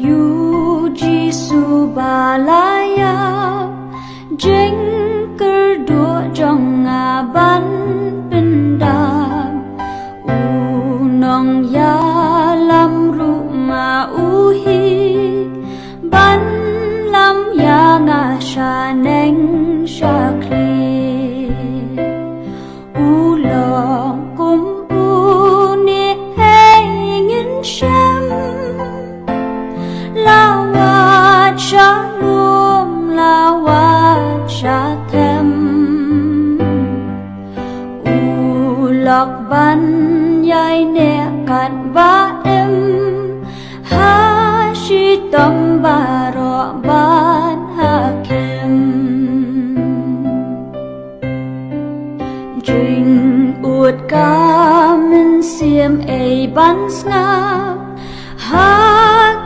yu Giêsu balaya jeng kerdo jong aban pendam unong ya lam rumah uhi ban lam ya ngashaneng shakli ulong kum uni hengin shem lawat shalom lawat shatem ulok ban yai ne kat ba em ha shi tom baro ban hakem Jing ut kamen siem ei ban snap ha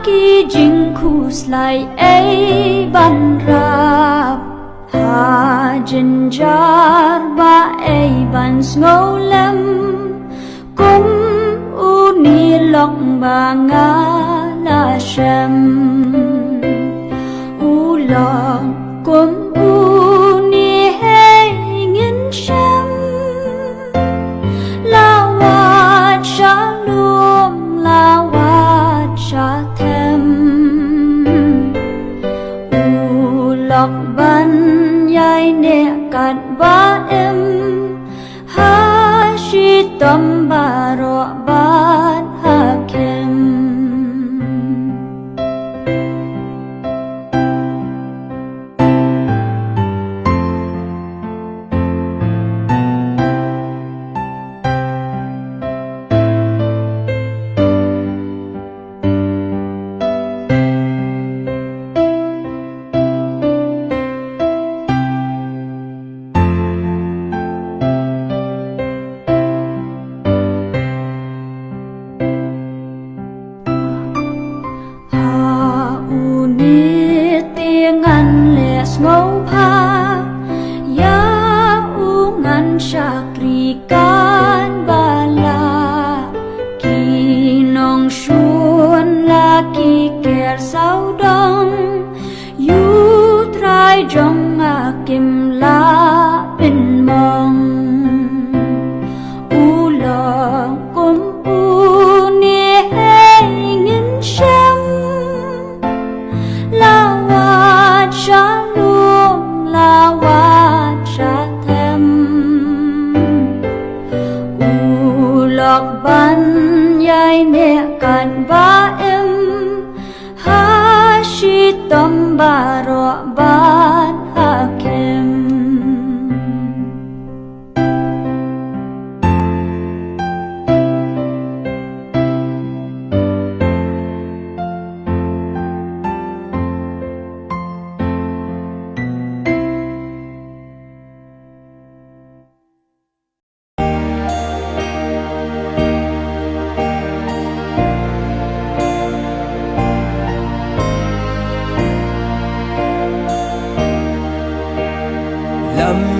ki jing kus lai ei ban rap ha jin jar ba ei ban snolem kum uni lok ba nga la shem ulong kum uni hey ngin shem lawat shalom lawat shatem ulok ban yai ne kat ba em ha shi tom baro ban hakem ngâu pha ya ungan shakri kan bala ki nong shuan la ki ker sau dong yu trai jong a kim la bin mong u long kum u ni hey ngin shem lawat shalom lawat shatem ulok ban yai ne kan ba em ha shi tom baro ban hakem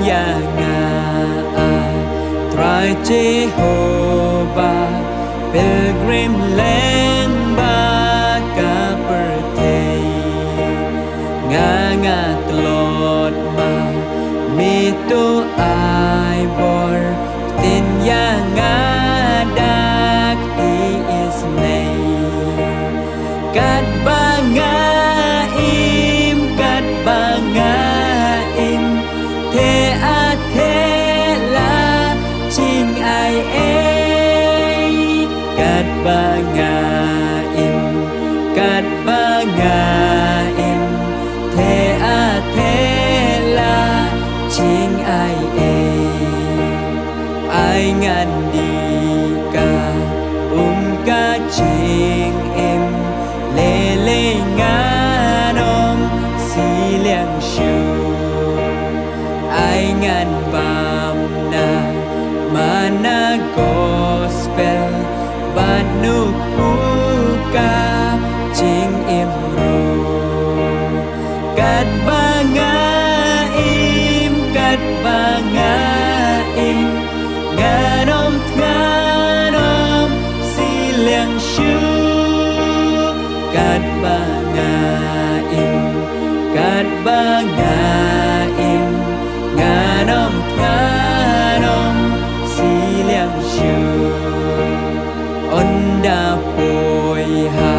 ya nga try Jehovah pilgrim land ba ka birthday nga tlot ma mi to ai bor tin ya nga dak ti is nay kat ba nga im kat ba nga im thế a thế la ching ai ấy cát ba nga im cát ba nga im thế a thế la ching ai ấy ai ngàn đi ca ca ching em lê lê nga nom si liang shu ai ngan bam na mana gospel banu ka ching im ro kat ba nga im nga nom si liang shu Kat bangaim Kat bangaim Nganom nganom Si liang shu Onda poi ha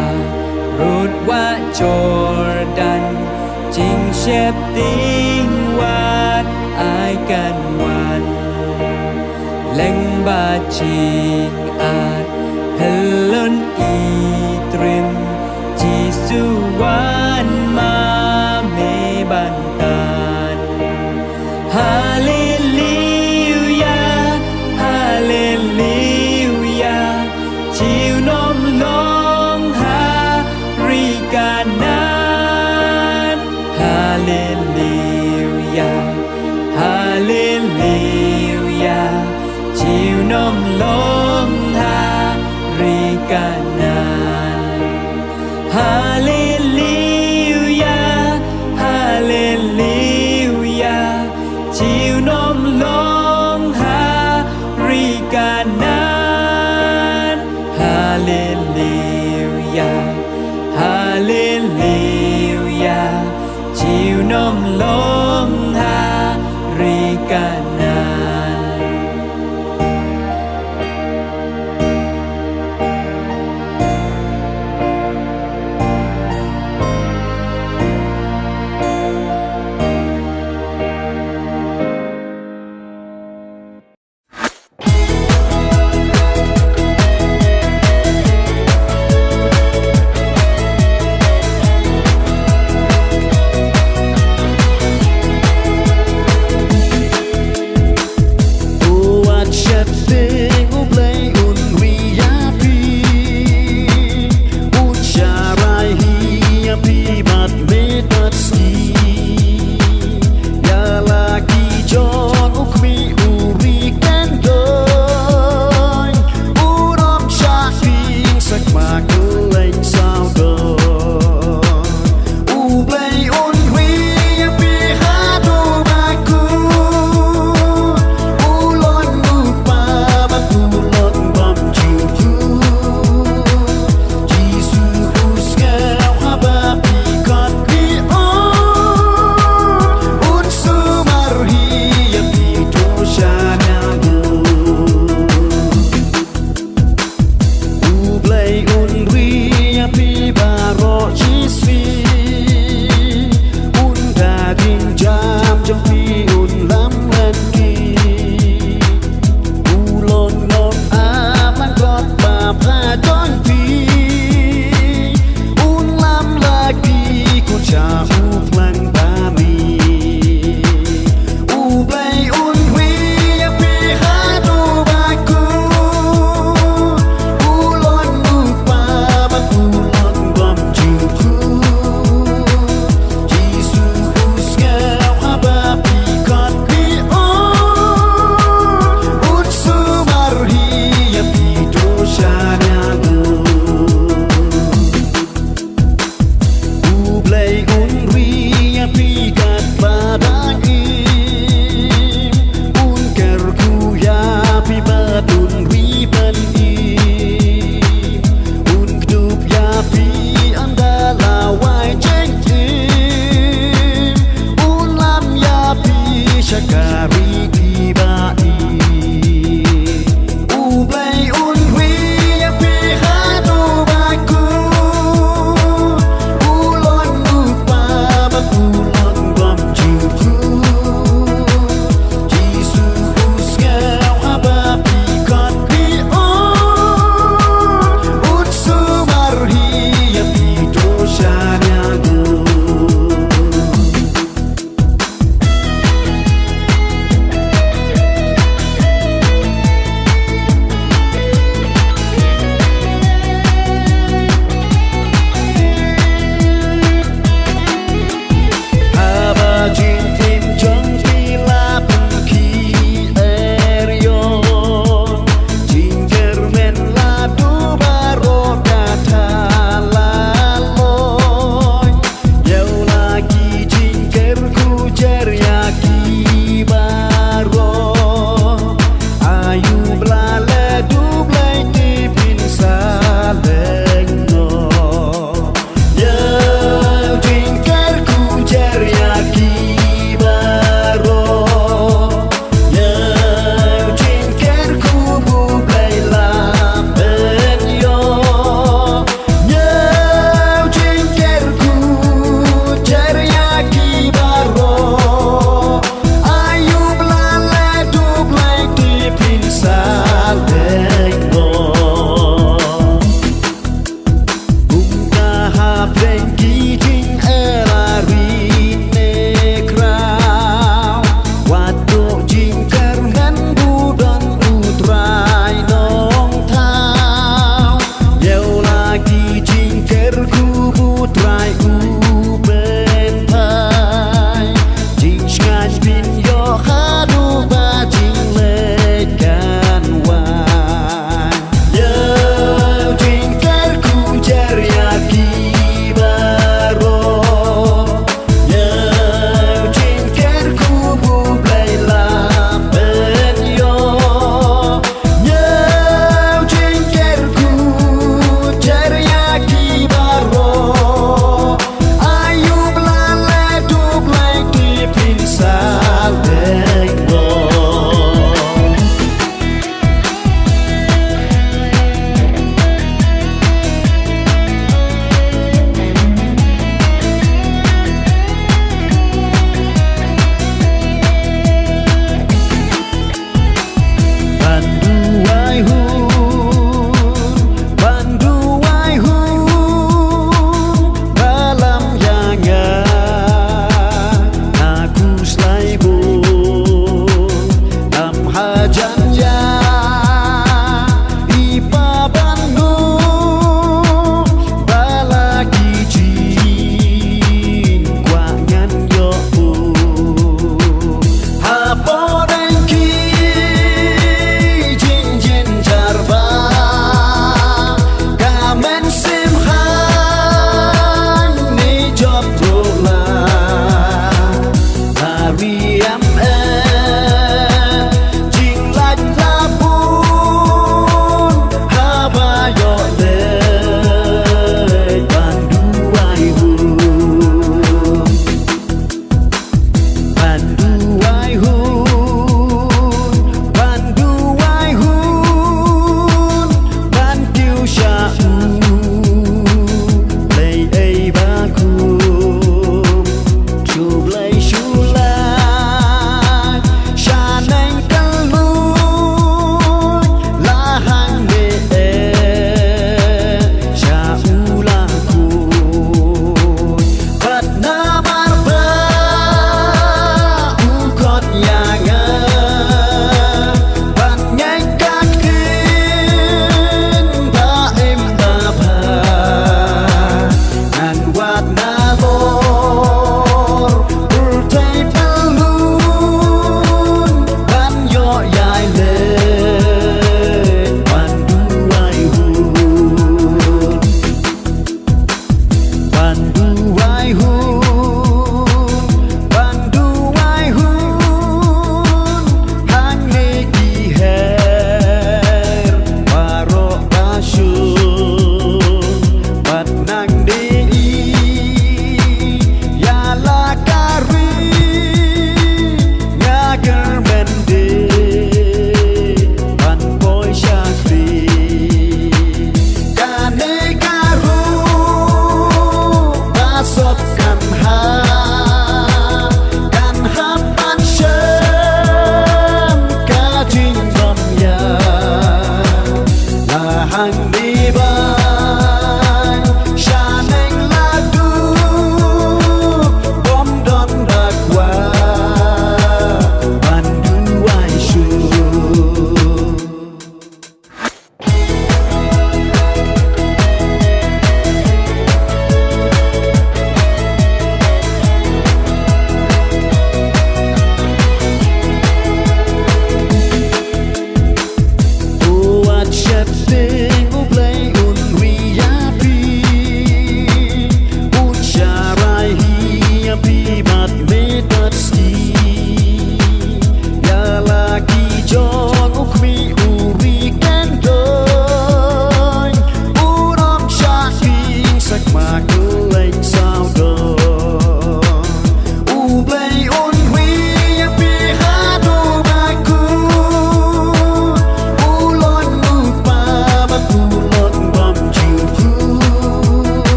Rút qua Jordan Chính xếp tiếng quát Ai can ngoan Lệnh ba trình ạt Pelon y trim Chỉ su quan ma mê bàn tàn Hallelujah Hallelujah Chiều nôm long ha ri ca nan Hallelujah Hallelujah Chiều nôm long ha ri ca nan Hallelujah Hallelujah Chiều nôm long ha ri ca nan Hallelujah Hallelujah Chiều nôm long ha ri ca nan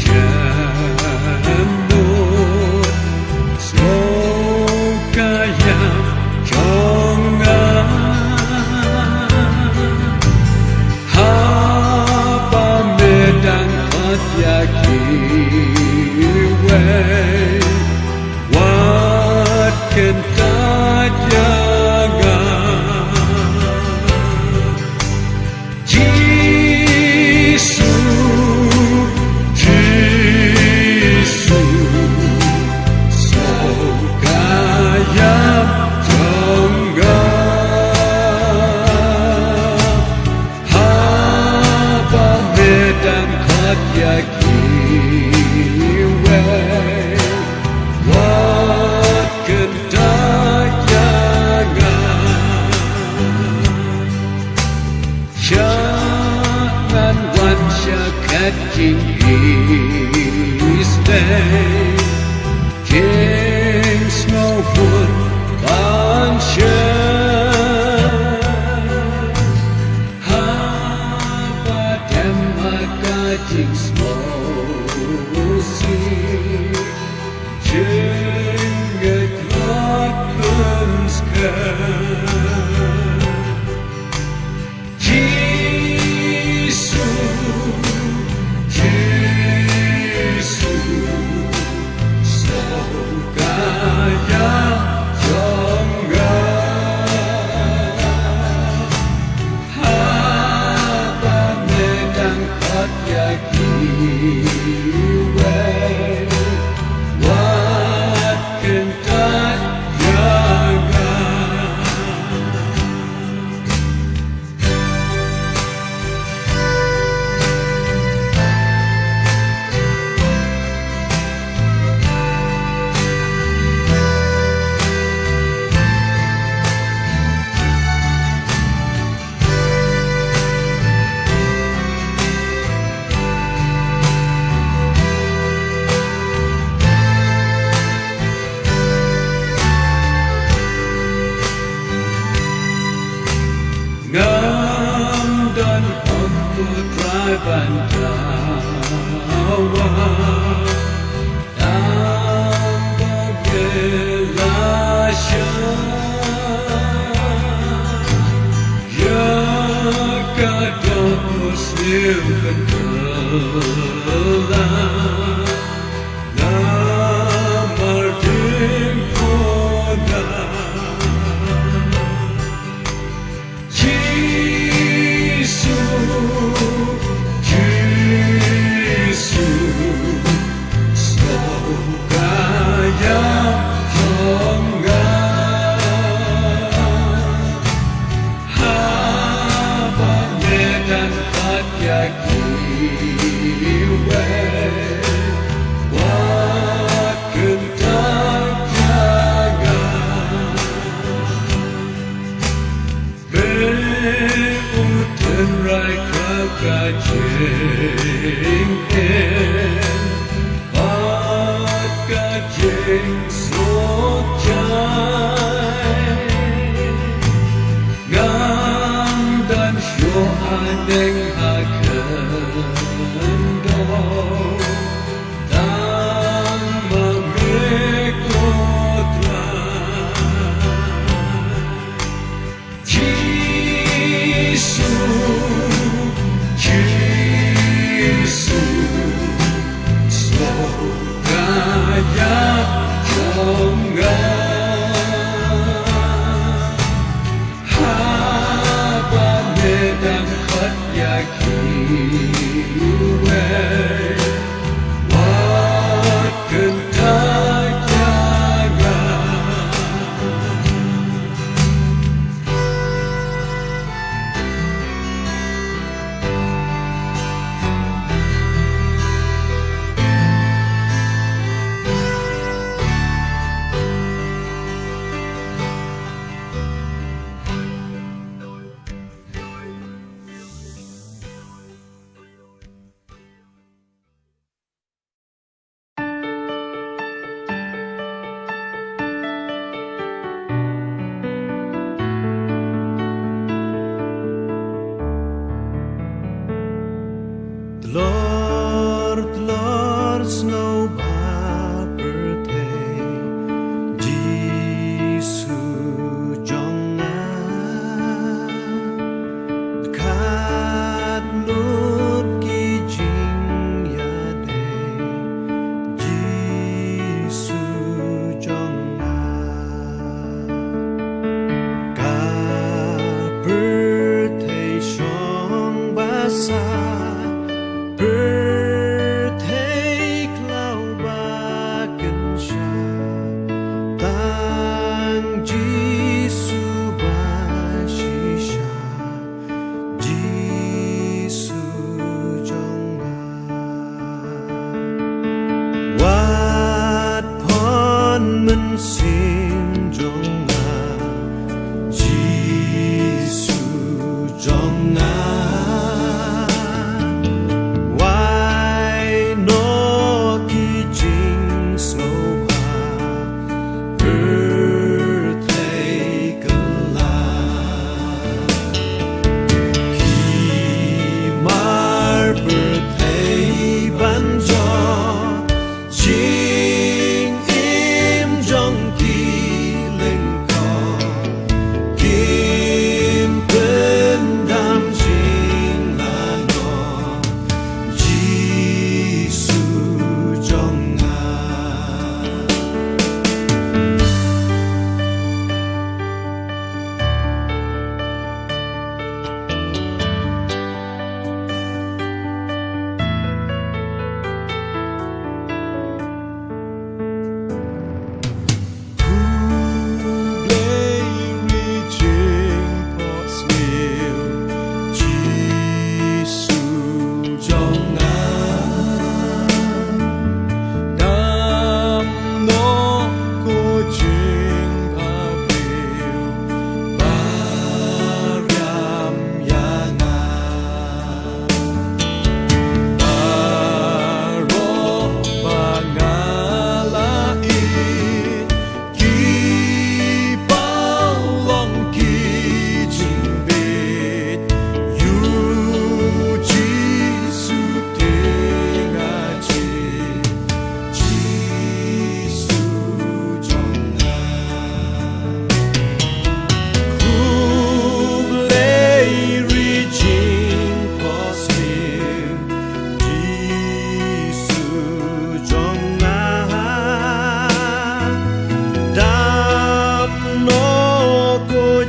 jambut semoga yang jongan haba medan yakiwe wat kentat Catching his day, King Snowwood Buncher, Habadem Catching Smoky, Jinget Rocklandsker. Ngam dan untuk traiban tawa tanpa belasya ya kadang muslim kentelah lamar dingkoda Kajing bat kajing sojai ngam dan syo aneng hakendo tang mamekotra Jisu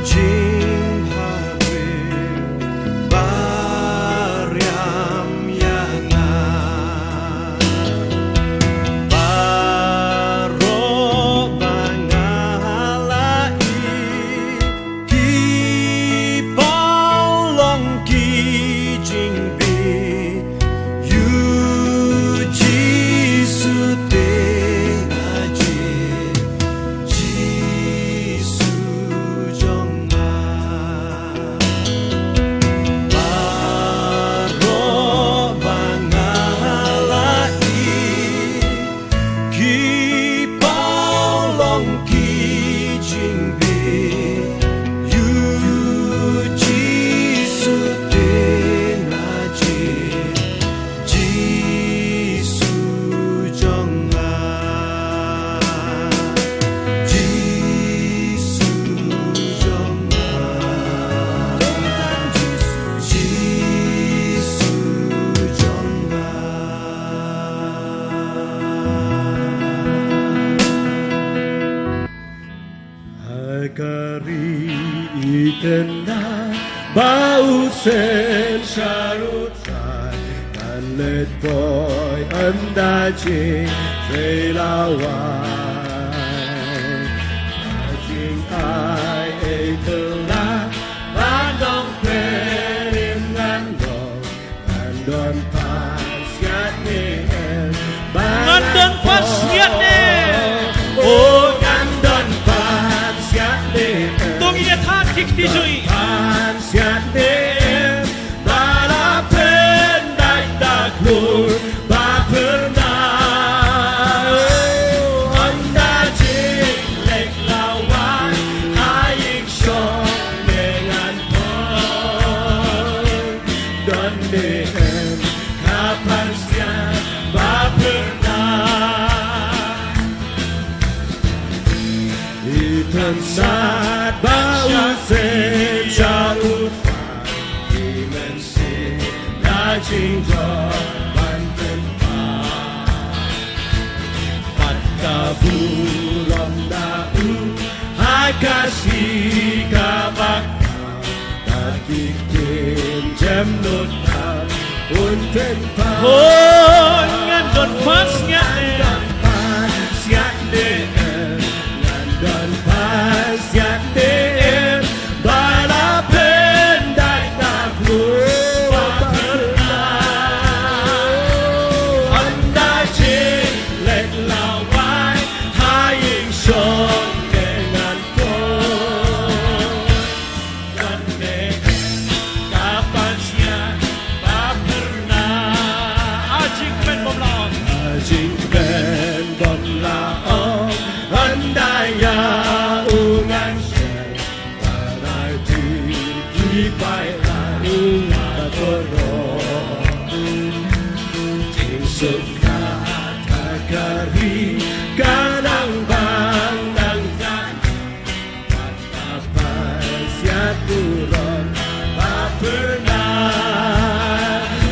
Jing Habib Bariam Yana Baro Bangalai Ki Bao Long Ki Jing Bi Yu Ji Su Te Aji Ji Su Jong Ma Baro Bangalai Ki Bao Long Ki Jing Bi Yu Ji Su Te Aji Ji Su Jong Ma Ji Su Jong Ma Ji Su Jong Ma Hakari itena bau sen syarutan dan let boy andaji relawan Ajing ai etela bandong perim ngandong ngandon pas yat ni Ngandon pas yat ni. Oh ngandon pas yat ni Tung iya thang kik ti zui. Pan siat dem balapen dai dak nur ba pernah anda jing lek lawan aik syong dengan pon dan dem kapan siat ba pernah Itan saat bau sen syaut dimensi Najing jauh banten Pat kaburom dau Hakasi kabak Tatik tim jam nutang Unten pa Oh, ngandon pas yat ni. Pan siat dem Ngandon pas siat dem Balapen dai tak lupa pernah Anda jing lek lawan Haying syong dengan pon Dan dengan kapan siat tak pernah Ajing pen bom laong. Ajing ben bom laong Andaya ungan syen Parai di pai lalu Batorong Jing suka takari Kanang bang nang janji Matapan siat turun Tak pernah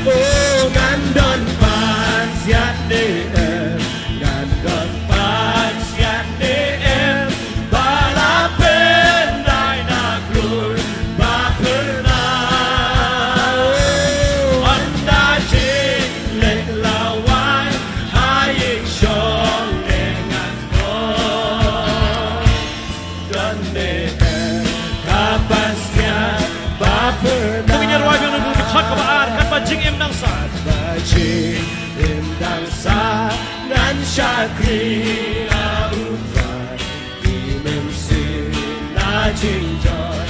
Oh ngandon pan siat DM Ngandon pan siat DM Balapen dai nak lur Tak pernah Oh anda jing lek lawan Haying syong dengan pon Dan DM kapan siat Tak pernah Tung iya ruai yang nunggu dekat kebaan kan bajing em nang sat. Bajing indang sa nan syakri autan dimensi najing joy